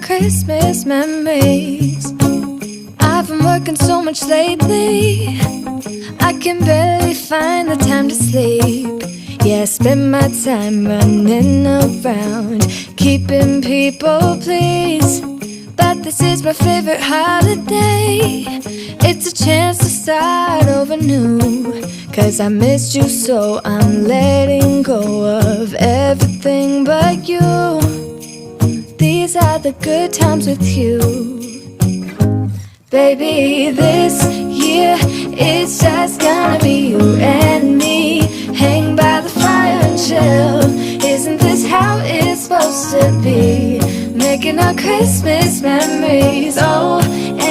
Christmas memories. I've been working so much lately, I can barely find the time to sleep. Yeah, I spend my time running around, keeping people pleased. But this is my favorite holiday. It's a chance to start over new, 'cause I missed you so I'm letting go of everything but you. These are the good times with you. Baby, this year it's just gonna be you and me. Hang by the fire and chill. Isn't this how it's supposed to be? Making our Christmas memories. Oh,